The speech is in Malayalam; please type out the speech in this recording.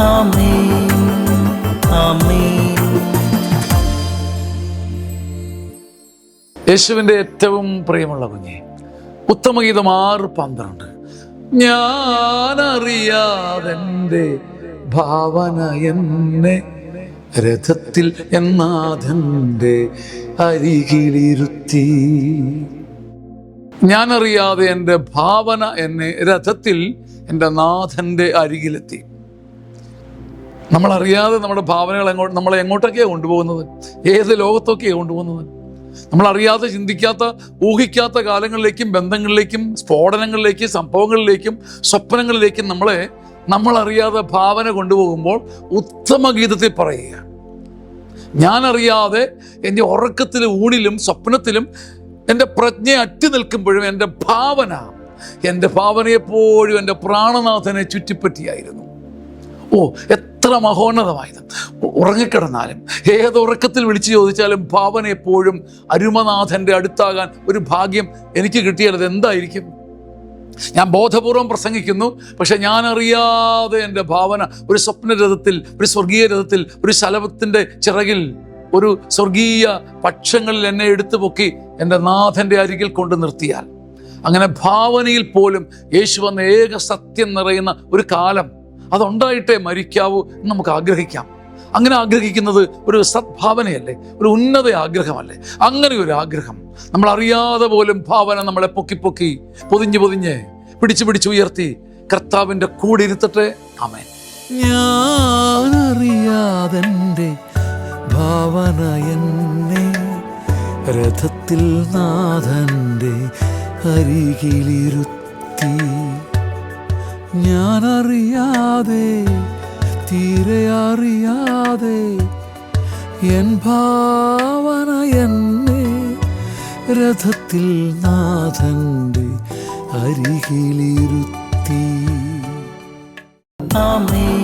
ആമേൻ ആമേൻ. യേശുവിൻ്റെ ഏറ്റവും പ്രിയമുള്ള കുഞ്ഞെ, ഉത്തമഗീതം 6:12. ഞാനറിയാതെൻ്റെ ഭാവന എന്നെ രഥത്തിൽ എന്നാഥൻ്റെ അരികിലിരുത്തി. ഞാനറിയാതെ എൻ്റെ ഭാവന എന്നെ രഥത്തിൽ എൻ്റെ നാഥൻ്റെ അരികിലെത്തി. നമ്മളറിയാതെ നമ്മുടെ ഭാവനകൾ നമ്മളെ എങ്ങോട്ടൊക്കെയാണ് കൊണ്ടുപോകുന്നത്? ഏത് ലോകത്തൊക്കെയാണ് കൊണ്ടുപോകുന്നത്? നമ്മളറിയാതെ ചിന്തിക്കാത്ത, ഊഹിക്കാത്ത കാലങ്ങളിലേക്കും ബന്ധങ്ങളിലേക്കും സ്ഫോടനങ്ങളിലേക്കും സംഭവങ്ങളിലേക്കും സ്വപ്നങ്ങളിലേക്കും നമ്മളറിയാതെ ഭാവന കൊണ്ടുപോകുമ്പോൾ ഉത്തമഗീതത്തിൽ പറയുക, ഞാനറിയാതെ എൻ്റെ ഉറക്കത്തിലും ഊണിലും സ്വപ്നത്തിലും എൻ്റെ പ്രജ്ഞ അറ്റി നിൽക്കുമ്പോഴും എൻ്റെ ഭാവന എപ്പോഴും എൻ്റെ പ്രാണനാഥനെ ചുറ്റിപ്പറ്റിയായിരുന്നു. ഓ, എത്ര മഹോന്നതമായത്! ഉറങ്ങിക്കിടന്നാലും ഏതുറക്കത്തിൽ വിളിച്ചു ചോദിച്ചാലും ഭാവന എപ്പോഴും അരുമനാഥൻ്റെ അടുത്താകാൻ ഒരു ഭാഗ്യം എനിക്ക് കിട്ടിയാൽ അത് എന്തായിരിക്കും? ഞാൻ ബോധപൂർവം പ്രസംഗിക്കുന്നു, പക്ഷെ ഞാനറിയാതെ എൻ്റെ ഭാവന ഒരു സ്വപ്നരഥത്തിൽ, ഒരു സ്വർഗീയ രഥത്തിൽ, ഒരു ശലഭത്തിൻ്റെ ചിറകിൽ, ഒരു സ്വർഗീയ പക്ഷങ്ങളിൽ എന്നെ എടുത്തു പൊക്കി എൻ്റെ നാഥൻ്റെ അരികിൽ കൊണ്ട് നിർത്തിയാൽ, അങ്ങനെ ഭാവനയിൽ പോലും യേശു വന്ന ഏക സത്യം നിറയുന്ന ഒരു കാലം അതുണ്ടായിട്ടേ മരിക്കാവൂ എന്ന് നമുക്ക് ആഗ്രഹിക്കാം. അങ്ങനെ ആഗ്രഹിക്കുന്നത് ഒരു സദ്ഭാവനയല്ലേ? ഒരു ഉന്നത ആഗ്രഹമല്ലേ? അങ്ങനെ ഒരു ആഗ്രഹം നമ്മൾ അറിയാതെ പോലും ഭാവന നമ്മളെ പൊക്കി പൊതിഞ്ഞ് പിടിച്ച് ഉയർത്തി കർത്താവിൻ്റെ കൂടെ ഇരുത്തട്ടെ. ആമേൻ. ഞാനറിയാതെൻ്റെ ഭാവന എന്നെ രഥത്തിൽ നാഥൻ്റെ അരികിലിരുത്തി. ഞാനറിയാതെ, തീരെ അറിയാതെ എൻ ഭാവന എന്നെ രഥത്തിൽ നാഥൻ്റെ അരികിലിരുത്തി. ആമേൻ.